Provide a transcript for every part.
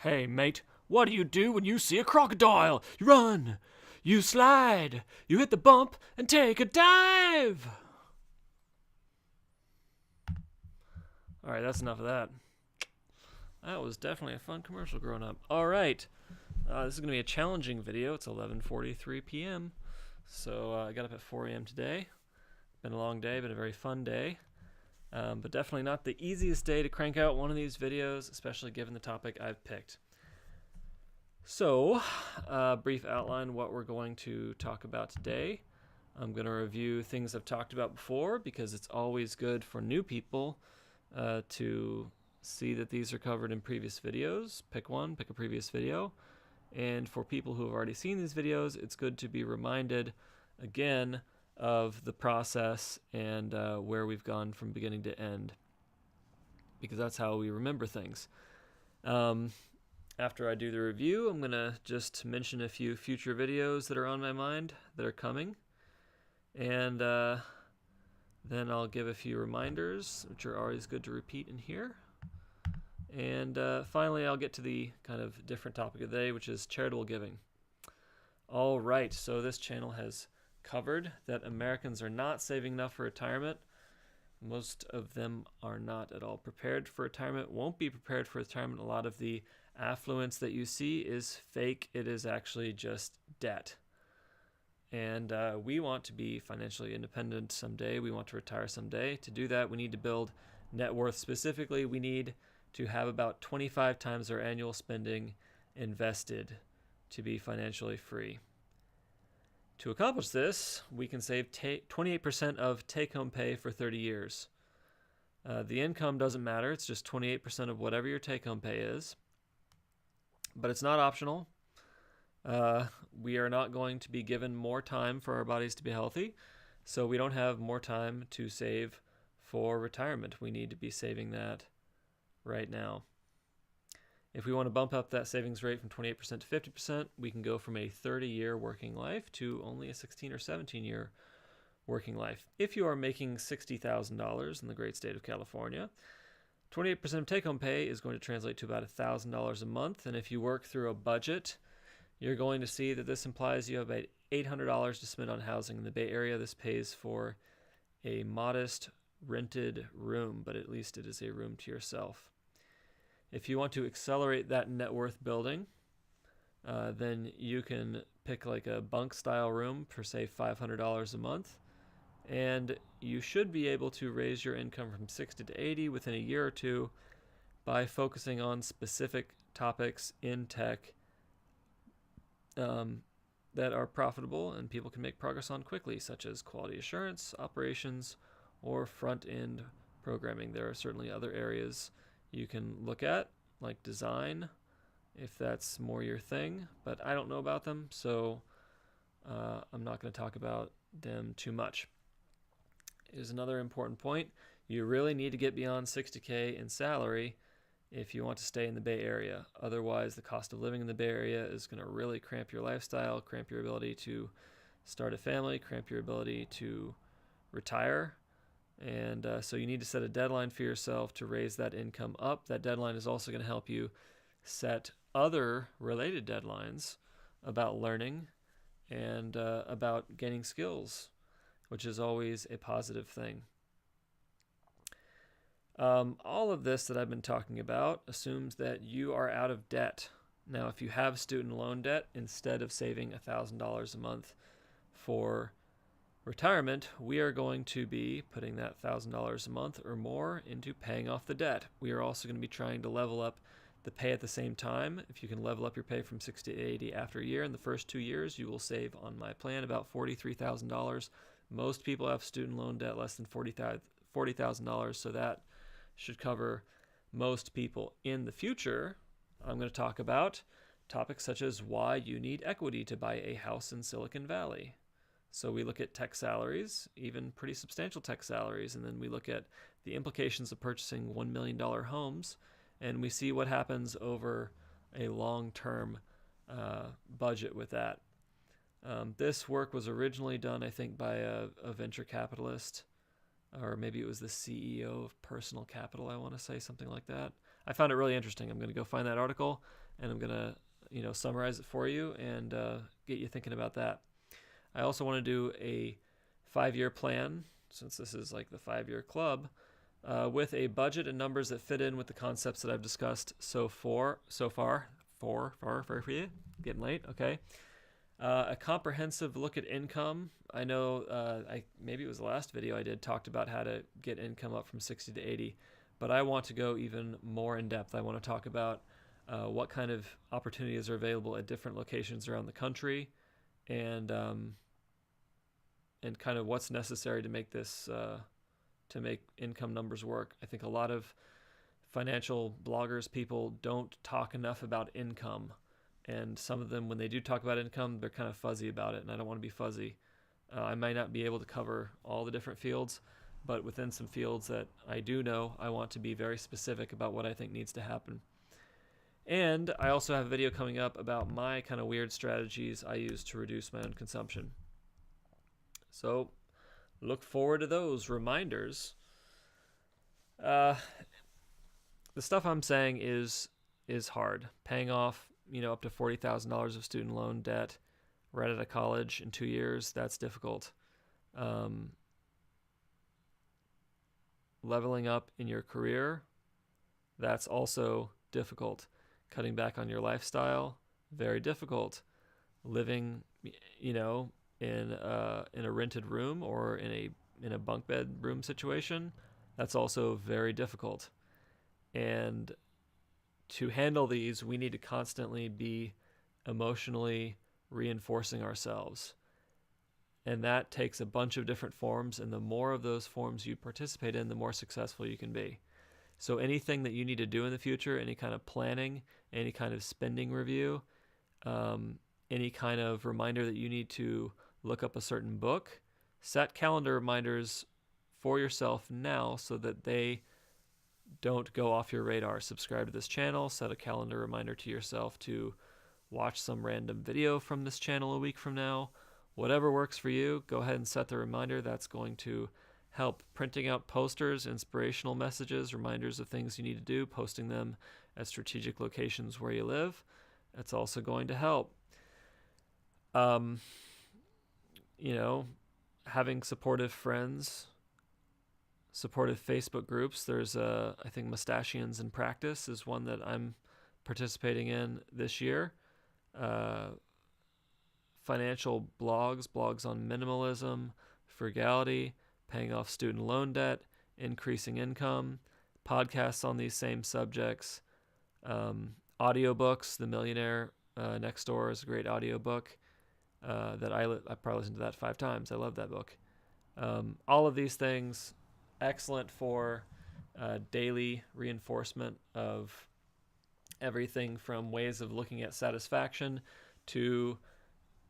Hey, mate, what do you do when you see a crocodile? You run, you slide, you hit the bump, and take a dive. All right, that's enough of that. That was definitely a fun commercial growing up. All right, this is going to be a challenging video. It's 11:43 p.m., so I got up at 4 a.m. today. Been a long day, been a very fun day, but definitely not the easiest day to crank out one of these videos, especially given the topic I've picked. So, brief outline what we're going to talk about today. I'm going to review things I've talked about before because it's always good for new people to see that these are covered in previous videos. Pick a previous video. And for people who have already seen these videos, it's good to be reminded again of the process and where we've gone from beginning to end, because that's how we remember things. After I do the review, I'm going to just mention a few future videos that are on my mind that are coming. And then I'll give a few reminders, which are always good to repeat in here. And finally, I'll get to the kind of different topic of the day, which is charitable giving. All right, so this channel has covered that Americans are not saving enough for retirement. Most of them are not at all prepared for retirement, won't be prepared for retirement. A lot of the affluence that you see is fake. It is actually just debt. And we want to be financially independent someday. We want to retire someday. To do that, we need to build net worth. Specifically, we need to have about 25 times our annual spending invested to be financially free. To accomplish this, we can save 28% of take-home pay for 30 years. The income doesn't matter. It's just 28% of whatever your take-home pay is. But it's not optional. We are not going to be given more time for our bodies to be healthy, so we don't have more time to save for retirement. We need to be saving that right now. If we want to bump up that savings rate from 28% to 50%, we can go from a 30-year working life to only a 16 or 17-year working life. If you are making $60,000 in the great state of California, 28% of take-home pay is going to translate to about $1,000 a month. And if you work through a budget, you're going to see that this implies you have about $800 to spend on housing. In the Bay Area, this pays for a modest rented room, but at least it is a room to yourself. If you want to accelerate that net worth building, then you can pick like a bunk style room for say $500 a month, and you should be able to raise your income from 60 to 80 within a year or two by focusing on specific topics in tech that are profitable and people can make progress on quickly, such as quality assurance, operations, or front-end programming. There are certainly other areas you can look at, like design, if that's more your thing, but I don't know about them, so I'm not going to talk about them too much. Here's another important point. You really need to get beyond $60K in salary if you want to stay in the Bay Area. Otherwise, the cost of living in the Bay Area is going to really cramp your lifestyle, cramp your ability to start a family, cramp your ability to retire. And so you need to set a deadline for yourself to raise that income up. That deadline is also going to help you set other related deadlines about learning and about gaining skills, which is always a positive thing. All of this that I've been talking about assumes that you are out of debt. Now, if you have student loan debt, instead of saving $1,000 a month for retirement, we are going to be putting that $1,000 a month or more into paying off the debt. We are also going to be trying to level up the pay at the same time. If you can level up your pay from 60 to 80 after a year, in the first 2 years, you will save on my plan about $43,000. Most people have student loan debt less than $40,000, so that should cover most people. In the future, I'm going to talk about topics such as why you need equity to buy a house in Silicon Valley. So we look at tech salaries, even pretty substantial tech salaries, and then we look at the implications of purchasing $1 million homes, and we see what happens over a long-term budget with that. This work was originally done, I think, by a venture capitalist, or maybe it was the CEO of Personal Capital, I want to say, something like that. I found it really interesting. I'm going to go find that article and I'm going to, summarize it for you and get you thinking about that. I also want to do a 5-year plan, since this is like the 5-year club, with a budget and numbers that fit in with the concepts that I've discussed so far. Getting late, okay. A comprehensive look at income. I know maybe it was the last video I did talked about how to get income up from 60 to 80, but I want to go even more in depth. I want to talk about what kind of opportunities are available at different locations around the country, and kind of what's necessary to make this to make income numbers work. I think a lot of financial bloggers, people don't talk enough about income. And some of them, when they do talk about income, they're kind of fuzzy about it, and I don't want to be fuzzy. I might not be able to cover all the different fields, but within some fields that I do know, I want to be very specific about what I think needs to happen. And I also have a video coming up about my kind of weird strategies I use to reduce my own consumption. So look forward to those reminders. The stuff I'm saying is hard. Paying off, up to $40,000 of student loan debt right out of college in 2 years, that's difficult. Leveling up in your career, that's also difficult. Cutting back on your lifestyle, very difficult. Living, in a rented room or in a bunk bed room situation, that's also very difficult. And to handle these, we need to constantly be emotionally reinforcing ourselves. And that takes a bunch of different forms, and the more of those forms you participate in, the more successful you can be. So anything that you need to do in the future, any kind of planning, any kind of spending review, any kind of reminder that you need to look up a certain book, set calendar reminders for yourself now so that they don't go off your radar. Subscribe to this channel, set a calendar reminder to yourself to watch some random video from this channel a week from now. Whatever works for you, go ahead and set the reminder. That's going to help. Printing out posters, inspirational messages, reminders of things you need to do, posting them at strategic locations where you live. That's also going to help. Having supportive friends, supportive Facebook groups. There's I think Mustachians in Practice is one that I'm participating in this year. Financial blogs on minimalism, frugality, paying off student loan debt, increasing income, podcasts on these same subjects, audiobooks. The Millionaire Next Door is a great audiobook that I probably listened to that 5 times. I love that book. All of these things, excellent for daily reinforcement of everything from ways of looking at satisfaction to,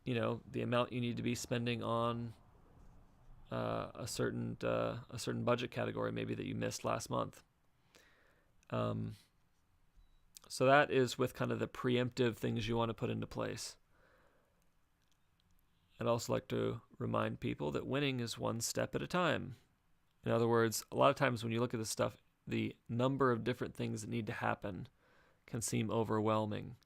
the amount you need to be spending on a certain budget category maybe that you missed last month. So that is with kind of the preemptive things you want to put into place. I'd also like to remind people that winning is one step at a time. In other words, a lot of times when you look at this stuff, the number of different things that need to happen can seem overwhelming.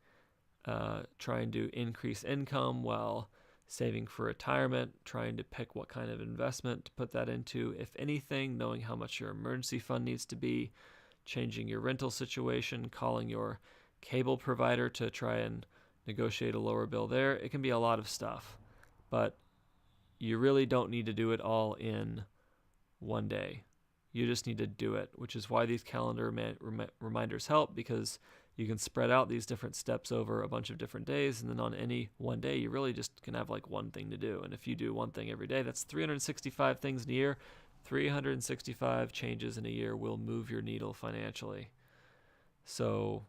Trying to increase income while saving for retirement, trying to pick what kind of investment to put that into, if anything, knowing how much your emergency fund needs to be, changing your rental situation, calling your cable provider to try and negotiate a lower bill there. It can be a lot of stuff, but you really don't need to do it all in one day. You just need to do it, which is why these calendar reminders help, because you can spread out these different steps over a bunch of different days, and then on any one day, you really just can have like one thing to do. And if you do one thing every day, that's 365 things in a year. 365 changes in a year will move your needle financially. So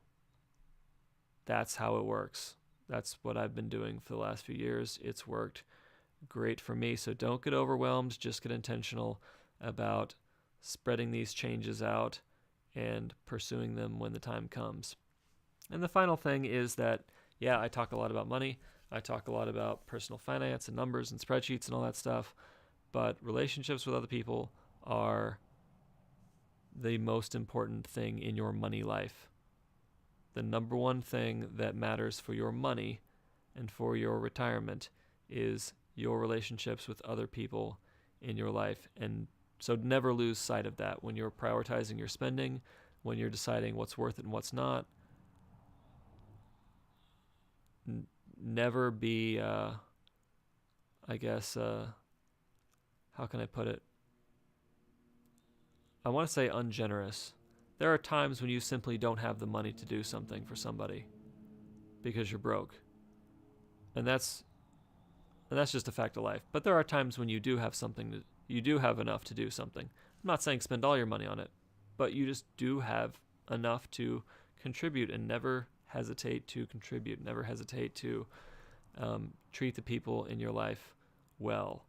that's how it works. That's what I've been doing for the last few years. It's worked great for me. So don't get overwhelmed. Just get intentional about spreading these changes out and pursuing them when the time comes. And the final thing is that, I talk a lot about money. I talk a lot about personal finance and numbers and spreadsheets and all that stuff. But relationships with other people are the most important thing in your money life. the number one thing that matters for your money and for your retirement is your relationships with other people in your life. And so never lose sight of that when you're prioritizing your spending, when you're deciding what's worth it and what's not. Never be, how can I put it? I want to say ungenerous. There are times when you simply don't have the money to do something for somebody because you're broke. And that's just a fact of life. But there are times when you do have you do have enough to do something. I'm not saying spend all your money on it, but you just do have enough to contribute, and never hesitate to contribute. Never hesitate to treat the people in your life well.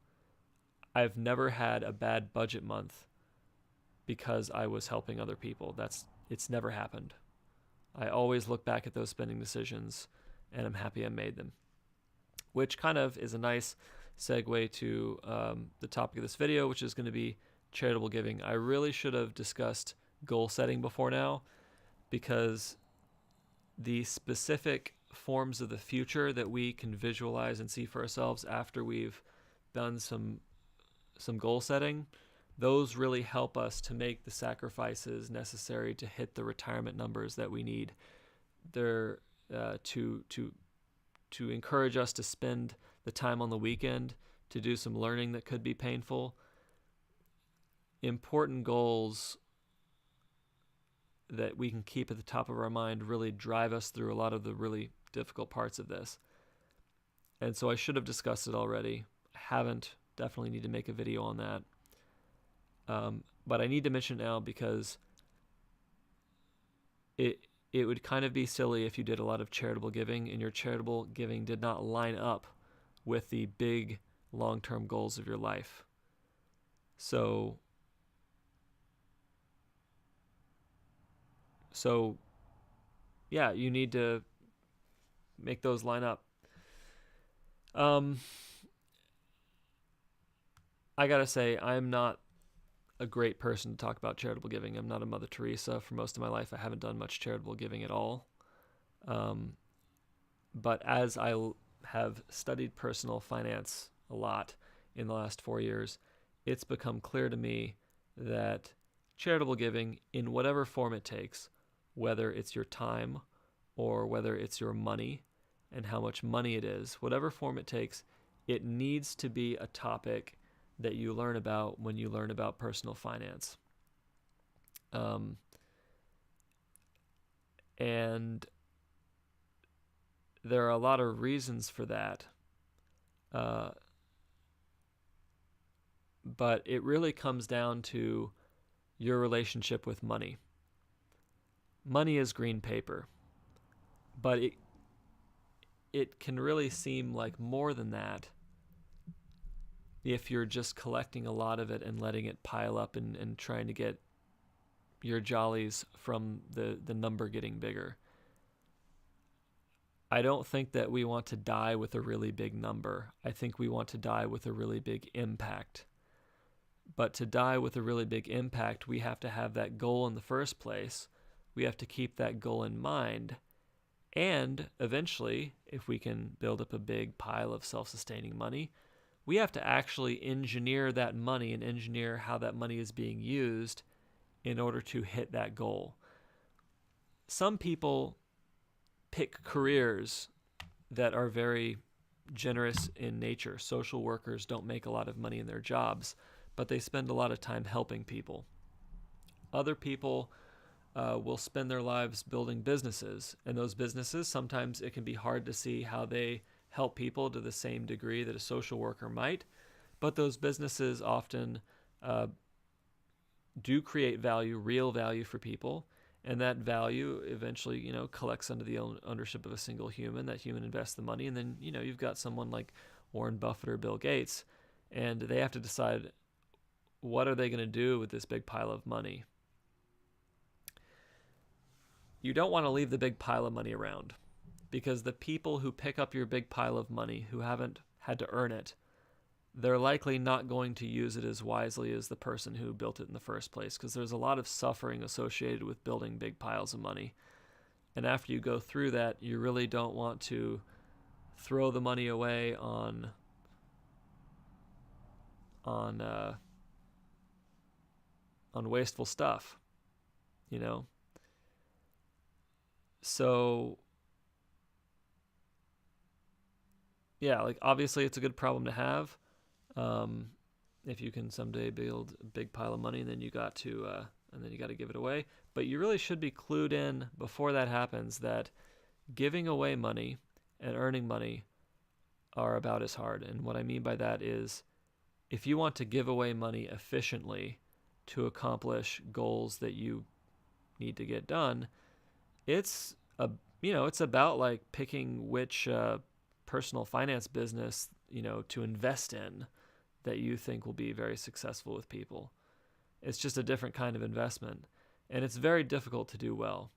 I've never had a bad budget month because I was helping other people. It's never happened. I always look back at those spending decisions and I'm happy I made them. Which kind of is a nice segue to the topic of this video, which is going to be charitable giving. I really should have discussed goal setting before now, because the specific forms of the future that we can visualize and see for ourselves after we've done some goal setting, those really help us to make the sacrifices necessary to hit the retirement numbers that we need. They're to encourage us to spend the time on the weekend to do some learning that could be painful. Important goals that we can keep at the top of our mind really drive us through a lot of the really difficult parts of this. And so I should have discussed it already. I haven't. Definitely need to make a video on that. But I need to mention it now because it would kind of be silly if you did a lot of charitable giving and your charitable giving did not line up with the big long-term goals of your life. So yeah, you need to make those line up. I gotta say, I'm not a great person to talk about charitable giving. I'm not a Mother Teresa. For most of my life, I haven't done much charitable giving at all. But as I have studied personal finance a lot in the last 4 years, it's become clear to me that charitable giving, in whatever form it takes, whether it's your time or whether it's your money and how much money it is, whatever form it takes, it needs to be a topic that you learn about when you learn about personal finance. And there are a lot of reasons for that. But it really comes down to your relationship with money. Money is green paper, but it can really seem like more than that if you're just collecting a lot of it and letting it pile up and trying to get your jollies from the number getting bigger. I don't think that we want to die with a really big number. I think we want to die with a really big impact. But to die with a really big impact, we have to have that goal in the first place. We have to keep that goal in mind. And eventually, if we can build up a big pile of self-sustaining money, we have to actually engineer that money and engineer how that money is being used in order to hit that goal. Some people pick careers that are very generous in nature. Social workers don't make a lot of money in their jobs, but they spend a lot of time helping people. Other people will spend their lives building businesses, and those businesses, sometimes it can be hard to see how they help people to the same degree that a social worker might, but those businesses often do create value, real value for people, and that value eventually, collects under the ownership of a single human. That human invests the money, and then, you've got someone like Warren Buffett or Bill Gates, and they have to decide what are they going to do with this big pile of money. You don't want to leave the big pile of money around, because the people who pick up your big pile of money, who haven't had to earn it, they're likely not going to use it as wisely as the person who built it in the first place, because there's a lot of suffering associated with building big piles of money. And after you go through that, you really don't want to throw the money away on on wasteful stuff, you know. So yeah, like obviously it's a good problem to have. Um, if you can someday build a big pile of money, and then you got to give it away. But you really should be clued in before that happens that giving away money and earning money are about as hard. And what I mean by that is, if you want to give away money efficiently to accomplish goals that you need to get done, it's it's about like picking which personal finance business to invest in that you think will be very successful with people. It's just a different kind of investment, and it's very difficult to do well.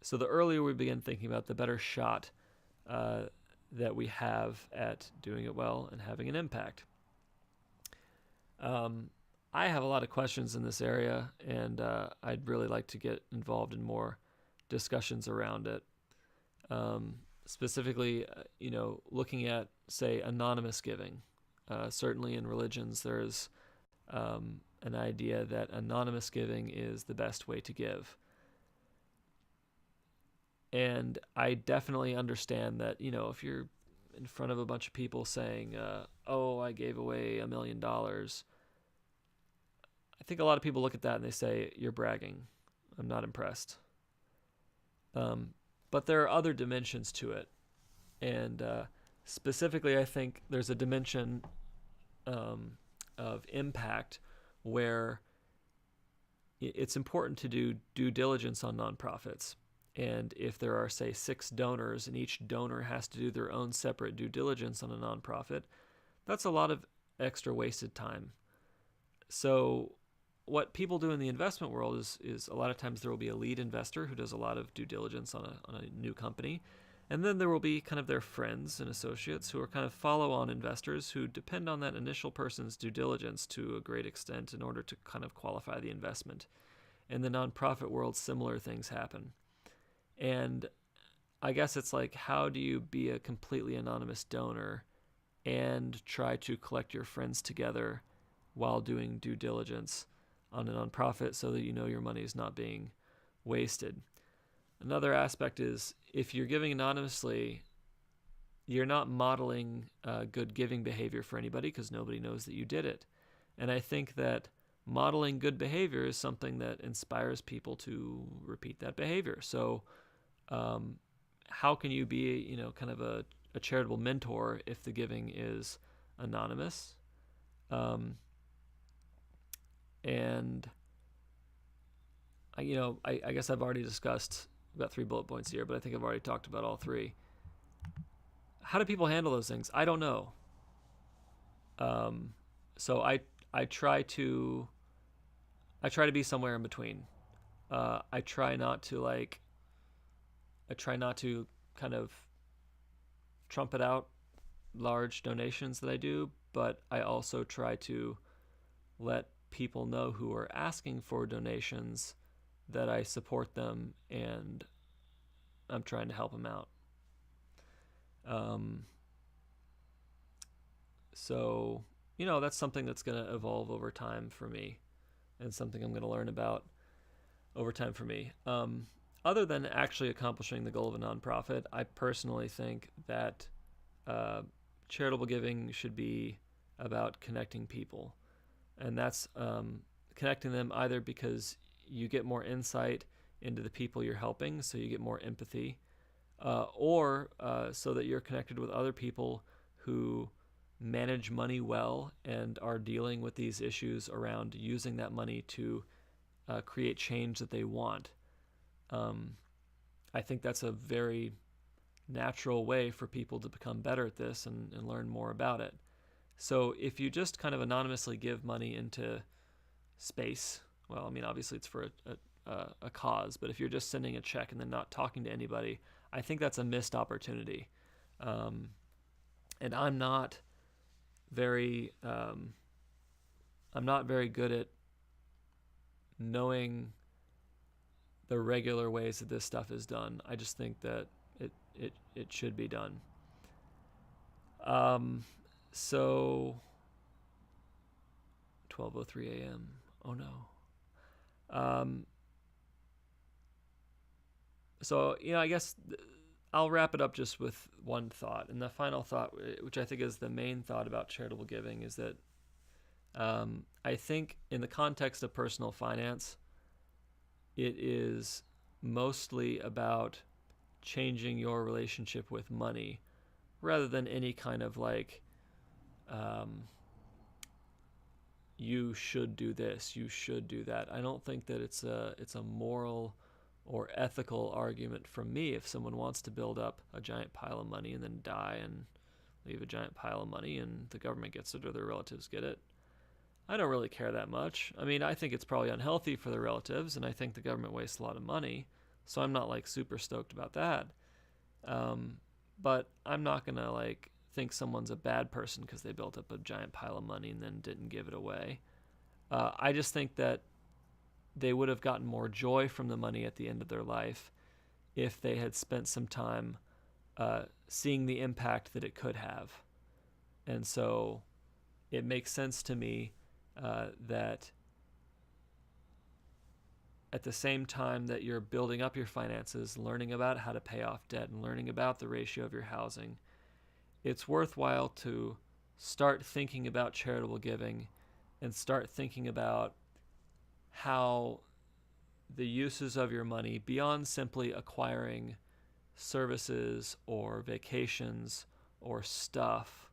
So the earlier we begin thinking about, the better shot that we have at doing it well and having an impact. I have a lot of questions in this area, and I'd really like to get involved in more discussions around it. Specifically, looking at, say, anonymous giving. Certainly in religions, there's an idea that anonymous giving is the best way to give. And I definitely understand that, if you're in front of a bunch of people saying, oh, I gave away $1 million, I think a lot of people look at that and they say, you're bragging. I'm not impressed. But there are other dimensions to it. And specifically, I think there's a dimension of impact where it's important to do due diligence on nonprofits. And if there are, say, 6 donors and each donor has to do their own separate due diligence on a nonprofit, that's a lot of extra wasted time. So what people do in the investment world is a lot of times there will be a lead investor who does a lot of due diligence on a new company. And then there will be kind of their friends and associates who are kind of follow-on investors who depend on that initial person's due diligence to a great extent in order to kind of qualify the investment. In the nonprofit world, similar things happen. And I guess it's like, how do you be a completely anonymous donor and try to collect your friends together while doing due diligence on a nonprofit so that you know your money is not being wasted? Another aspect is, if you're giving anonymously, you're not modeling good giving behavior for anybody because nobody knows that you did it. And I think that modeling good behavior is something that inspires people to repeat that behavior. So how can you be, kind of a charitable mentor if the giving is anonymous? And I guess I've already discussed, I've got 3 bullet points here, but I think I've already talked about all 3. How do people handle those things? I don't know. So I try to be somewhere in between. I try not to kind of trumpet out large donations that I do, but I also try to let people know who are asking for donations that I support them and I'm trying to help them out. So, that's something that's going to evolve over time for me and something I'm going to learn about over time for me. Other than actually accomplishing the goal of a nonprofit, I personally think that charitable giving should be about connecting people. And that's connecting them either because you get more insight into the people you're helping, so you get more empathy, or so that you're connected with other people who manage money well and are dealing with these issues around using that money to create change that they want. I think that's a very natural way for people to become better at this and learn more about it. So if you just kind of anonymously give money into space, well, I mean, obviously it's for a cause, but if you're just sending a check and then not talking to anybody, I think that's a missed opportunity. And I'm not very good at knowing the regular ways that this stuff is done. I just think that it should be done. So 12:03 a.m. Oh no. So, I guess I'll wrap it up just with one thought. And the final thought, which I think is the main thought about charitable giving, is that I think in the context of personal finance, it is mostly about changing your relationship with money rather than any kind of like, you should do this, you should do that. I don't think that it's a moral or ethical argument from me if someone wants to build up a giant pile of money and then die and leave a giant pile of money and the government gets it or their relatives get it. I don't really care that much. I mean, I think it's probably unhealthy for the relatives, and I think the government wastes a lot of money, so I'm not like super stoked about that. But I'm not gonna like think someone's a bad person because they built up a giant pile of money and then didn't give it away. I just think that they would have gotten more joy from the money at the end of their life if they had spent some time seeing the impact that it could have. And so it makes sense to me that at the same time that you're building up your finances, learning about how to pay off debt and learning about the ratio of your housing, it's worthwhile to start thinking about charitable giving and start thinking about how the uses of your money, beyond simply acquiring services or vacations or stuff,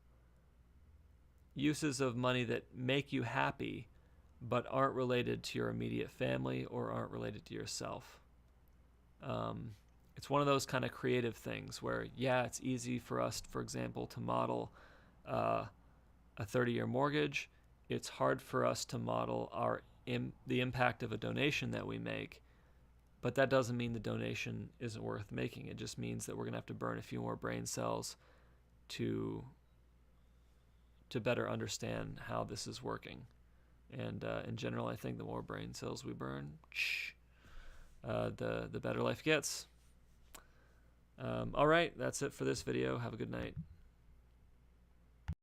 uses of money that make you happy but aren't related to your immediate family or aren't related to yourself. It's one of those kind of creative things where, yeah, it's easy for us, for example, to model a 30-year mortgage. It's hard for us to model the impact of a donation that we make, but that doesn't mean the donation isn't worth making. It just means that we're going to have to burn a few more brain cells to better understand how this is working. And in general, I think the more brain cells we burn, the better life gets. All right, that's it for this video. Have a good night.